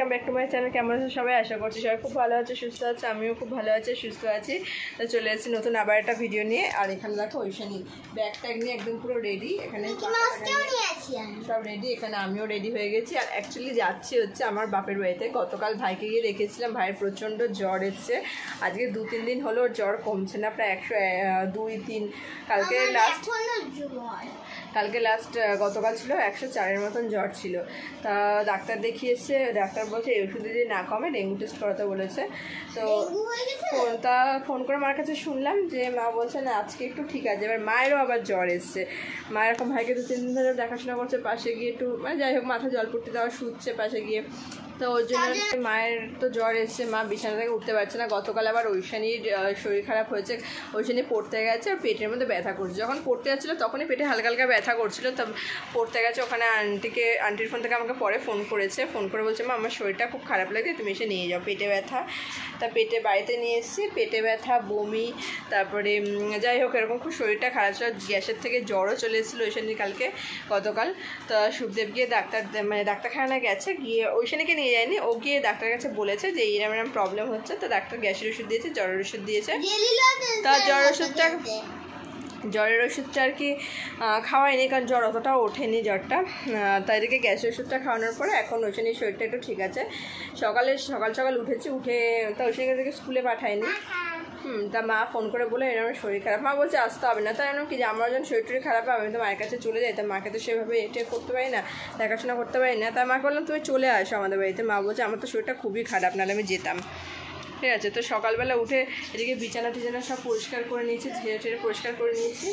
Welcome back to my channel. কেমন আছে সবাই? আশা করছি সবাই খুব ভালো আছে, সুস্থ আছে। আমিও খুব ভালো আছি, সুস্থ আছি। তো চলে এসেছি নতুন আবার একটা ভিডিও নিয়ে। আর এখানে দেখো ঐশানী ব্যাগ ট্যাগ নিয়ে একদম পুরো রেডি। এখানে সব রেডি, এখানে আমিও রেডি হয়ে গেছি। আর অ্যাকচুয়ালি যাচ্ছি হচ্ছে আমার বাপের বাড়িতে। গতকাল ভাইকে গিয়ে রেখেছিলাম, ভাইয়ের প্রচণ্ড জ্বর এসছে। আজকে 2-3 দিন হলো জ্বর কমছে না, প্রায় 102-3। কালকে লাস্ট গতকাল ছিল 104-এর মতন জ্বর ছিল। তা ডাক্তার দেখিয়েছে, ডাক্তার বলছে এই ওষুধে যদি না কমে ডেঙ্গু টেস্ট করাতে বলেছে। তো ফোন করে মার কাছে শুনলাম যে মা বলছে না আজকে একটু ঠিক আছে। এবার মায়েরও আবার জ্বর এসছে। মা এরকম ভাইকে 2-3 দিন ধরে দেখাশোনা করছে, পাশে গিয়ে একটু মানে যাই হোক মাথা জলপট্টি দেওয়া শুচ্ছে পাশে গিয়ে। তো ওই জন্য মায়ের তো জ্বর এসছে, মা বিছানা থেকে উঠতে পারছে না। গতকাল আবার ঐশানীর শরীর খারাপ হয়েছে, ঐশানী পড়তে গেছে আর পেটের মধ্যে ব্যথা করছে। যখন পড়তে যাচ্ছিলো তখনই পেটে হালকা হালকা ব্যথা করছিলো। তো পড়তে গেছে, ওখানে আন্টির ফোন থেকে আমাকে পরে ফোন করেছে, ফোন করে বলছে মা আমার শরীরটা খুব খারাপ লাগে, তুমি এসে নিয়ে যাও, পেটে ব্যথা। তা পেটে বাড়িতে নিয়ে এসেছি, পেটে ব্যথা, বমি, তারপরে যাই হোক এরকম খুব শরীরটা খারাপ ছিল। গ্যাসের থেকে জ্বরও চলে এসেছিলো ঐশানীর গতকাল। তো সুখদেব গিয়ে ডাক্তারখানায় গেছে, গিয়ে ঐশানীকে নিয়ে যায়নি, ও গিয়ে ডাক্তারের কাছে বলেছে যে এরকম প্রবলেম হচ্ছে। তো ডাক্তার গ্যাসের ওষুধ দিয়েছে, জ্বরের ওষুধ দিয়েছে। তা জ্বরের ওষুধটা আর কি খাওয়াইনি, কারণ জ্বর অতটাও ওঠেনি জ্বরটা। তাই এদিকে গ্যাসের ওষুধটা খাওয়ানোর পরে এখন ঐশানীর শরীরটা একটু ঠিক আছে। সকাল উঠেছি, উঠে তা ঐশানীকে স্কুলে পাঠায়নি। তা মা ফোন করে বলে এরকম শরীর খারাপ। মা বলছে আসতে হবে না। তাই এরকম কি যে আমার যখন শরীর খারাপ হয় আমি তো মায়ের কাছে চলে যাই, তা মাকে তো সেভাবে করতে পারি না, দেখাশোনা করতে পারি না। তাই মাকে বললাম তুমি চলে আসো আমাদের বাড়িতে। মা বলছে আমার তো শরীরটা খুবই খারাপ, নাহলে আমি যেতাম। ঠিক আছে। তো সকালবেলা উঠে এদিকে বিছানা টিছানা সব পরিষ্কার করে নিয়েছি, ঝেড়ে পরিষ্কার করে নিয়েছি।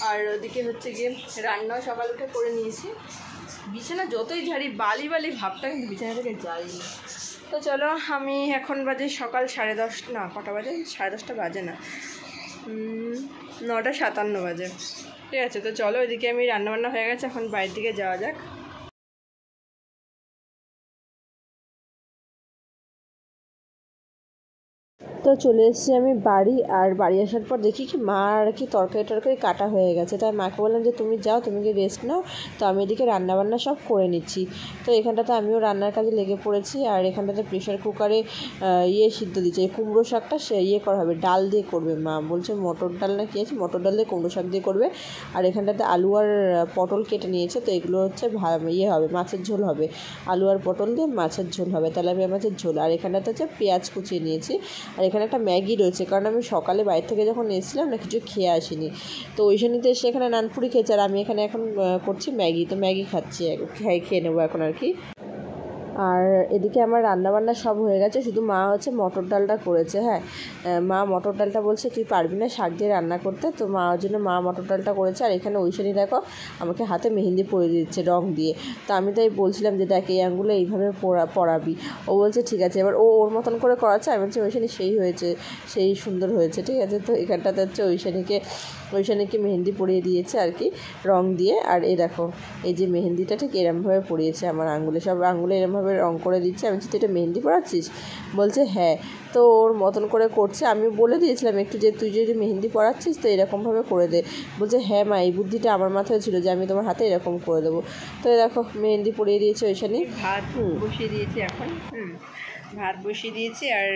আর ওদিকে হচ্ছে গিয়ে রান্নাও সকাল উঠে করে নিয়েছি। বিছানা যতই ঝাড়ি বালি ভাবটা কিন্তু বিছানা থেকে যায়নি। তো চলো, আমি এখন বাজে সকাল 10:30, না কটা বাজে, 10:30 বাজে না, 9:57 বাজে। ঠিক আছে। তো চলো, ওইদিকে আমি রান্নাবান্না হয়ে গেছে, এখন বাইরের দিকে যাওয়া যাক। তো চলে এসেছি আমি বাড়ি। আর বাড়ি আসার পর দেখি কি মা আর কি তরকারি কাটা হয়ে গেছে। তাই মাকে বললাম যে তুমি যাও, তুমি কি রেস্ট নাও। তো আমি এদিকে রান্নাবান্না সব করে নিচ্ছি। তো এখানটাতে আমিও রান্নার কাজে লেগে পড়েছি। আর এখানটাতে প্রেশার কুকারে সিদ্ধ দিচ্ছে, কুমড়ো শাকটা করা হবে, ডাল দিয়ে করবে। মা বলছে মটর ডাল না কি আছে, মটর ডাল দিয়ে কুমড়ো শাক দিয়ে করবে। আর এখানটাতে আলু আর পটল কেটে নিয়েছে। তো এগুলো হচ্ছে হবে, মাছের ঝোল হবে, আলু আর পটল দিয়ে মাছের ঝোল হবে, তেলাপিয়া মাছের ঝোল। আর এখানটাতে হচ্ছে পেঁয়াজ কুচিয়ে নিয়েছি। আর এখানে একটা ম্যাগি রয়েছে, কারণ আমি সকালে বাইরে থেকে যখন এসেছিলাম না কিছু খেয়ে আসিনি। তো ঐশানীতে এসে এখানে নানপুরি খেয়েছে, আর আমি এখানে এখন করছি ম্যাগি। তো ম্যাগি খাচ্ছি, খেয়ে নেবো এখন আর কি। আর এদিকে আমার রান্নাবান্না সব হয়ে গেছে, শুধু মা হচ্ছে মটর ডালটা করেছে। হ্যাঁ, মা মটর ডালটা বলছে তুই পারবি না শাক দিয়ে রান্না করতে, তো মার জন্য মা মটর ডালটা করেছে। আর এখানে ঐশানী দেখো আমাকে হাতে মেহেন্দি পরিয়ে দিচ্ছে রং দিয়ে। তো আমি তাই বলছিলাম যে দেখ এই আঙুলে এইভাবে পরাবি। ও বলছে ঠিক আছে। এবার ওর মতন করে করাচ্ছে, আমি বলছি ঐশানী সেই সুন্দর হয়েছে। ঠিক আছে। তো এখানটাতে হচ্ছে ঐশানীকে মেহেন্দি পরিয়ে দিয়েছে আর কি রং দিয়ে। আর এই দেখো এই যে মেহেন্দিটা ঠিক এরমভাবে পরিয়েছে আমার আঙুলে, সব আঙুলে এরমভাবে রং করে দিচ্ছে। আমি বলছি তুই এটা মেহেন্দি পরাচ্ছিস? বলছে হ্যাঁ। তো ওর মতন করে করছে। আমি বলে দিয়েছিলাম একটু যে তুই যদি মেহেন্দি পরাচ্ছিস তো এরকমভাবে করে দে। বলছে হ্যাঁ মা, এই বুদ্ধিটা আমার মাথায় ছিল যে আমি তোমার হাতে এরকম করে দেবো। তো দেখো মেহেন্দি পরিয়ে দিয়েছে ঐশানী। ভাত বসিয়ে দিয়েছি এখন, ভাত বসিয়ে দিয়েছি। আর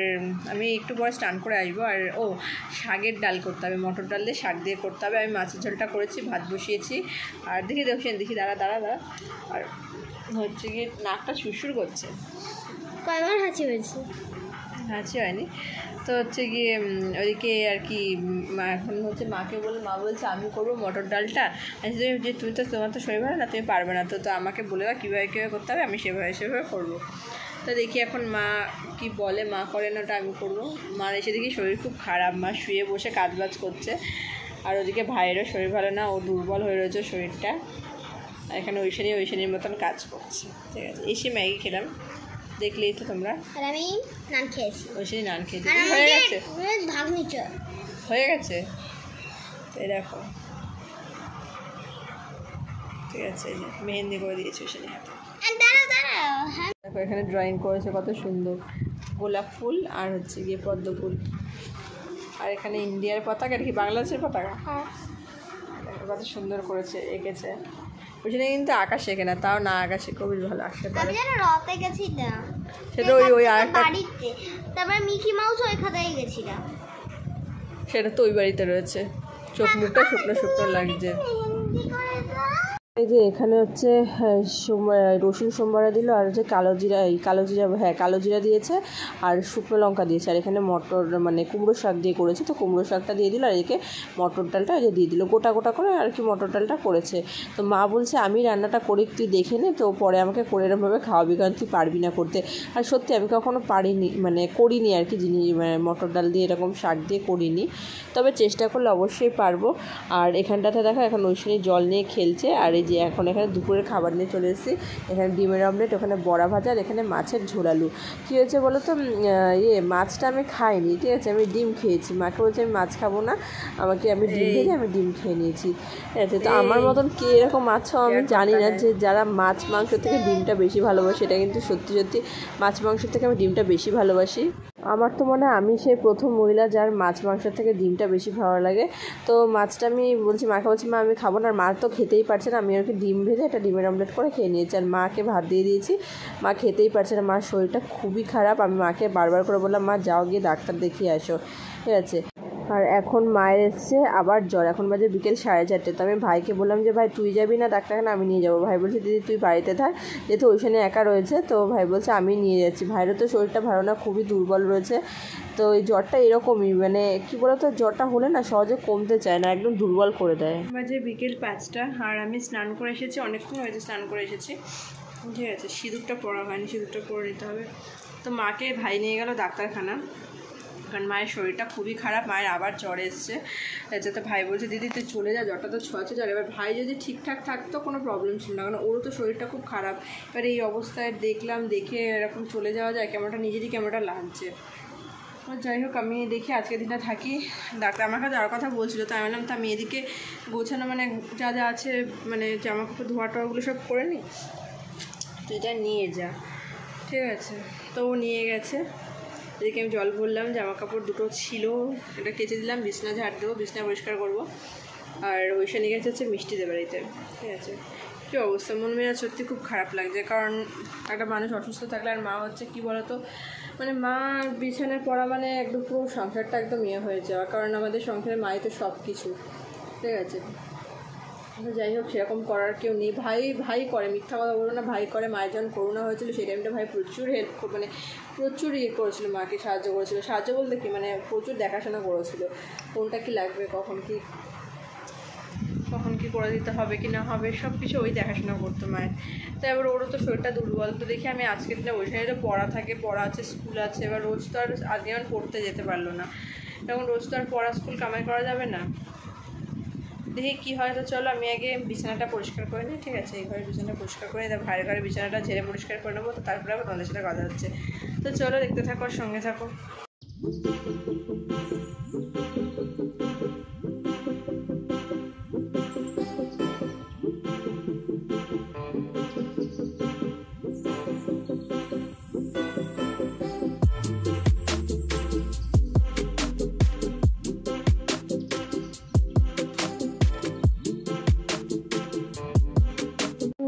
আমি একটু পরে স্নান করে আসবো। আর শাকের ডাল করতে হবে, মটর ডাল দিয়ে শাক দিয়ে করতে হবে। আমি মাছের ঝোলটা করেছি, ভাত বসিয়েছি। আর দেখি দাঁড়া। আর হচ্ছে গিয়ে নাকটা সুরসুর করছে, কয়বার হাঁচি হয়েছে? হাঁচি হয়নি। তো হচ্ছে গিয়ে ওইদিকে আর কি এখন হচ্ছে মাকে বলে, মা বলছে আমি করবো মটর ডালটা। যে তুমি তো তোমার তো শরীর ভালো না, তুমি পারবে না, তো আমাকে বলে দাও কীভাবে করতে হবে, আমি সেভাবে করবো। তো দেখি এখন মা কি বলে, মা করে না ওটা আমি করবো। মার এসে দেখি শরীর খুব খারাপ, মা শুয়ে বসে কাজবাজ করছে। আর ওদিকে ভাইয়েরও শরীর ভালো না, ও দুর্বল হয়ে রয়েছে শরীরটা। আর এখানে ঐশানীর মতন কাজ করছে। ঠিক আছে। এসে ম্যাগি খেলাম, দেখলেই তো তোমরা। আর আমি নান খেয়েছি, ঐশানী নান খেয়েছি। হয়ে গেছে এই দেখো। ঠিক আছে, এই যে মেহেন্দি করে দিয়েছি ঐশানী হাতে। দেখো এখানে ড্রয়িং করেছে কত সুন্দর, গোলাপ ফুল আর হচ্ছে গিয়ে পদ্ম ফুল। আর এখানে ইন্ডিয়ার পতাকা, আর কি বাংলাদেশের পতাকা। কত সুন্দর করেছে, এঁকেছে। ওইখানে কিন্তু আঁকা শেখে না, তাও না আঁকা শেখে বেশ ভালো আঁকতে আমি পারে। যেন রতে গেছিলাম সেটা ওই আরেকটা, বাড়িতে, তারপর মিকি মাউস ওইখানেই গেছিলাম। সেটা তো ওই বাড়িতে রয়েছে। চোখ মুখটা শুকনো শুকনো লাগছে। এই যে এখানে হচ্ছে রসুন সোমবারে দিল, আর হচ্ছে কালো জিরা, কালো জিরা দিয়েছে, আর শুকনো লঙ্কা দিয়েছে, আর এখানে মটর মানে কুমড়ো শাক দিয়ে করেছে, তো কুমড়ো শাকটা দিয়ে দিল, আর এদিকে মটর ডালটা এই যে দিয়ে দিল, গোটা গোটা করে আর কি মটর ডালটা করেছে। তো মা বলছে আমি রান্নাটা করি, তুই দেখে নে, তো পরে আমাকে করে এরমভাবে খাওয়াবি, কারণ তুই পারবি না করতে। আর সত্যি আমি কখনো পারিনি, মানে করিনি আর কি, জিনিস মানে মটর ডাল দিয়ে এরকম শাক দিয়ে করিনি, তবে চেষ্টা করলে অবশ্যই পারবো। আর এখানটাতে দেখো এখন ঐশানী জল নিয়ে খেলছে, আর এই যে এখন এখানে দুপুরের খাবার নিয়ে চলে এসেছি। এখানে ডিমের অমলেট, ওখানে বড়া ভাজা, আর এখানে মাছের ঝোলালু। কী হয়েছে বলো তো, মাছটা আমি খাইনি, ঠিক আছে, আমি ডিম খেয়েছি। মাকে বলছি আমি মাছ খাবো না, আমি ডিম ভেজে আমি ডিম খেয়ে নিয়েছি, ঠিক আছে। তো আমার মতন কে এরকম মাছ আমি জানি না, যে যারা মাছ মাংস থেকে ডিমটা বেশি ভালোবাসে, এটা কিন্তু সত্যি সত্যি মাছ মাংস থেকে আমি ডিমটা বেশি ভালোবাসি। আমার তো মনে হয় আমি সেই প্রথম মহিলা যার মাছ মাংসের থেকে ডিমটা বেশি ভালো লাগে। তো মাছটা আমি বলছি, মাকে বলছি মা আমি খাবো না, আর মা তো খেতেই পারছে না, আমি ওকে ডিম ভেজে একটা ডিমের অমলেট করে খেয়ে নিয়েছি, আর মাকে ভাত দিয়ে দিয়েছি। মা খেতেই পারছে না, মার শরীরটা খুবই খারাপ। আমি মাকে বারবার করে বললাম মা যাও গিয়ে ডাক্তার দেখিয়ে আসো, ঠিক আছে। আর এখন মায়ের এসছে আবার জ্বর, এখন বাজে বিকেল 4:30। তো আমি ভাইকে বললাম যে ভাই তুই যাবি না ডাক্তারখানা, আমি নিয়ে যাবো। ভাই বলছে দিদি তুই বাড়িতে থাক, যেহেতু ওইখানে একা রয়েছে, তো ভাই বলছে আমি নিয়ে যাচ্ছি। ভাইয়েরও তো শরীরটা ভালো না, খুবই দুর্বল রয়েছে। তো এই জ্বরটা এরকমই, মানে কী বলতো, জ্বরটা হলে না সহজে কমতে চায় না, একদম দুর্বল করে দেয়। বাজে বিকেল 5টা, আর আমি স্নান করে এসেছি, অনেকক্ষণ হয়েছে স্নান করে এসেছি, ঠিক আছে। সিঁদুরটা পরা হয়নি, সিঁদুরটা পরে নিতে হবে। তো মাকে ভাই নিয়ে গেল ডাক্তারখানা, কারণ মায়ের শরীরটা খুবই খারাপ, মায়ের আবার জ্বর এসছে। যাতে ভাই বলছে দিদি তুই চলে যা, জ্বরটা তো ছোঁয়াছে জ্বর। এবার ভাই যদি ঠিকঠাক থাকতো কোনো প্রবলেম ছিল না, কারণ ওরও তো শরীরটা খুব খারাপ। এবার এই অবস্থায় দেখলাম, দেখে এরকম চলে যাওয়া যায়, কেমনটা নিজেরই কেমনটা লাগছে। যাই হোক, আমি দেখি আজকের দিনটা থাকি। ডাক্তার আমার কাছে যাওয়ার কথা বলছিল, তো আমি বললাম তো আমি এদিকে গোছানো মানে যা যা আছে, মানে জামা কাপড় ধোয়া টোয়াগুলো সব করে নিই, তুই এটা নিয়ে যা, ঠিক আছে। তো ও নিয়ে গেছে। এদিকে আমি জল ভরলাম, জামা কাপড় দুটো ছিল, এটা কেচে দিলাম, বিছনা ঝাড় দেবো, বিছনা পরিষ্কার করবো। আর ঐশানী গেছে হচ্ছে মিষ্টিদের বাড়িতে, ঠিক আছে। কী অবস্থা, মন মেজাজ সত্যি খুব খারাপ লাগছে, কারণ একটা মানুষ অসুস্থ থাকলে, আর মা হচ্ছে কী বলতো, মানে মা বিছানায় পড়া মানে একদম পুরো সংসারটা একদম ইয়ে হয়ে যাওয়া, কারণ আমাদের সংসারে মাই তো সব কিছু, ঠিক আছে। যাই হোক, সেরকম করার কেউ নেই। ভাই করে, মিথ্যা কথা বলবো না, ভাই করে। মায়ের যখন করোনা হয়েছিল সেই টাইমটা ভাই প্রচুর হেল্প, মানে প্রচুর ইয়ে করেছিল, মাকে সাহায্য করেছিল। সাহায্য বলতে কি, মানে প্রচুর দেখাশোনা করেছিল, কোনটা কি লাগবে, কখন কি করে দিতে হবে কি না হবে, সব কিছু ওই দেখাশোনা করতো মায়ের। তো এবার ওরও তো শরীরটা দুর্বল, তো দেখি আমি আজকের দিনে ওই সাইডে পড়া থাকে, পড়া আছে, স্কুল আছে, এবার রোজ তো আর আজকে আমার পড়তে যেতে পারলো না, তখন রোজ তো আর পড়া স্কুল কামাই করা যাবে না। দেখি কী হয়। তো চলো আমি আগে বিছানাটা পরিষ্কার করে নিই, ঠিক আছে। এই ঘরে বিছানাটা পরিষ্কার করে নিই, ভাইয়ের ঘরে বিছানাটা ঝেড়ে পরিষ্কার করে নেবো, তো তারপরে আবার তোমাদের সাথে কথা হচ্ছে। তো চলো দেখতে থাকো, আর সঙ্গে থাকো।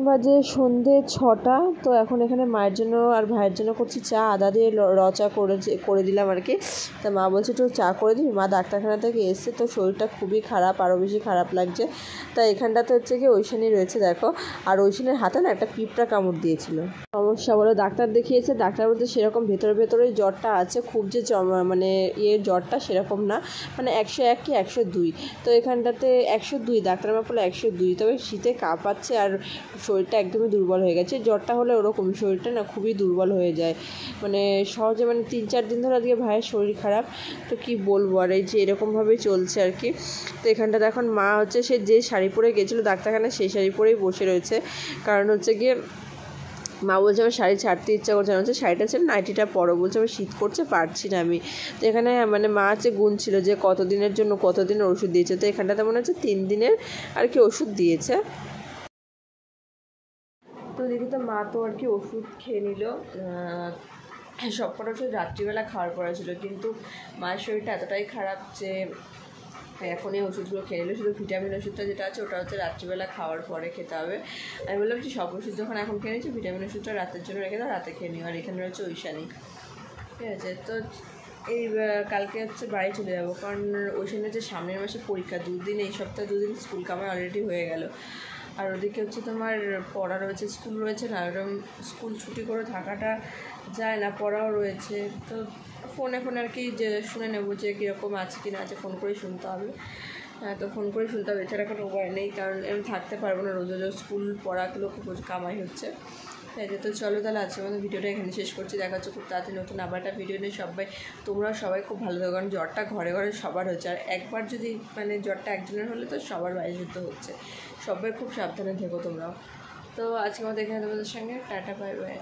বাজে সন্ধে 6টা। তো এখন এখানে মায়ের জন্য আর ভাইয়ের জন্য করছি চা, আদা দিয়ে চা করে দিলাম আর কি। তা মা বলছে একটু চা করে দিবি, মা ডাক্তারখানা থেকে এসছে, তো শরীরটা খুবই খারাপ, আরও বেশি খারাপ লাগছে। তা এখানটাতে হচ্ছে কি ঐশানী রয়েছে দেখো, আর ঐশানীর হাতে না একটা পিঁপড়া কামড় দিয়েছিল। সমস্যা বলে ডাক্তার দেখিয়েছে, ডাক্তার বলতে সেরকম ভেতরে জ্বরটা আছে, খুব যে মানে জ্বরটা সেরকম না, মানে 101 কি 102। তো এখানটাতে 102, ডাক্তার মা বলে 102, তবে শীতে কাঁপাচ্ছে আর শরীরটা একদমই দুর্বল হয়ে গেছে। জ্বরটা হলে ওরকমই, শরীরটা না খুবই দুর্বল হয়ে যায়, মানে সহজে, মানে 3-4 দিন ধরে আজকে ভাইয়ের শরীর খারাপ। তো কি বলবো, আর এই যে এরকমভাবেই চলছে আর কি। তো এখানটাতে এখন মা হচ্ছে সে যে শাড়ি পরে গেছিলো ডাক্তারখানায়, সেই শাড়ি পরেই বসে রয়েছে, কারণ হচ্ছে গিয়ে মা বলছে আমার শাড়ি ছাড়তে ইচ্ছা করছে না, হচ্ছে শাড়িটা ছেড়ে নাইটিটা পরো, বলছে আমার শীত করছে পারছি না আমি। তো এখানে মানে মা হচ্ছে গুনছিল যে কতদিনের জন্য কতদিনের ওষুধ দিয়েছে। তো এখানটাতে মনে হচ্ছে 3 দিনের আর কি ওষুধ দিয়েছে। তো দেখি তো মা তো আর কি ওষুধ খেয়ে নিল, সবকটা ওষুধ রাত্রিবেলা খাওয়ার পড়া ছিল, কিন্তু মায়ের শরীরটা এতটাই খারাপ যে এখন এই ওষুধগুলো খেয়ে নিলে, শুধু ভিটামিন ওষুধটা যেটা আছে ওটা হচ্ছে রাত্রিবেলা খাওয়ার পরে খেতে হবে। আমি বললাম যে সব ওষুধ যখন এখন খেয়ে নিচ্ছি, ভিটামিন ওষুধটা রাতের জন্য রেখে দাও, রাতে খেয়ে নিও। আর এখানে রয়েছে ঐশানী, ঠিক আছে। তো এই কালকে হচ্ছে বাড়ি চলে যাবো, কারণ ঐশানী হচ্ছে সামনের মাসে পরীক্ষা, 2 দিন, এই সপ্তাহে 2 দিন স্কুল কামাই অলরেডি হয়ে গেল। আর ওদিকে হচ্ছে তোমার পড়া রয়েছে, স্কুল রয়েছে না, ওরকম স্কুল ছুটি করে থাকাটা যায় না, পড়াও রয়েছে। তো ফোনে আর কি যে শুনে নেবো যে কীরকম আছে কি না আছে, ফোন করেই শুনতে হবে। হ্যাঁ, তো ফোন করে শুনতে হবে, এছাড়া কোনো উপায় নেই, কারণ আমি থাকতে পারবো না, রোজ রোজ স্কুল পড়াগুলো খুব কামাই হচ্ছে। তাই তো চলো তাহলে আজকে আমাদের ভিডিওটা এখানে শেষ করছি। দেখা হচ্ছে খুব তাড়াতাড়ি নতুন আবার একটা ভিডিও নিয়ে। সবাই খুব ভালো থাকো, কারণ জ্বরটা ঘরে ঘরে সবার হচ্ছে। আর একবার যদি মানে জ্বরটা একজনের হলে তো সবার বাইরে যেতে হচ্ছে। সবাই খুব সাবধানে থেকো তোমরাও। তো আজকে আমাদের এখানে তোমাদের সঙ্গে টাটা, বাই বাই।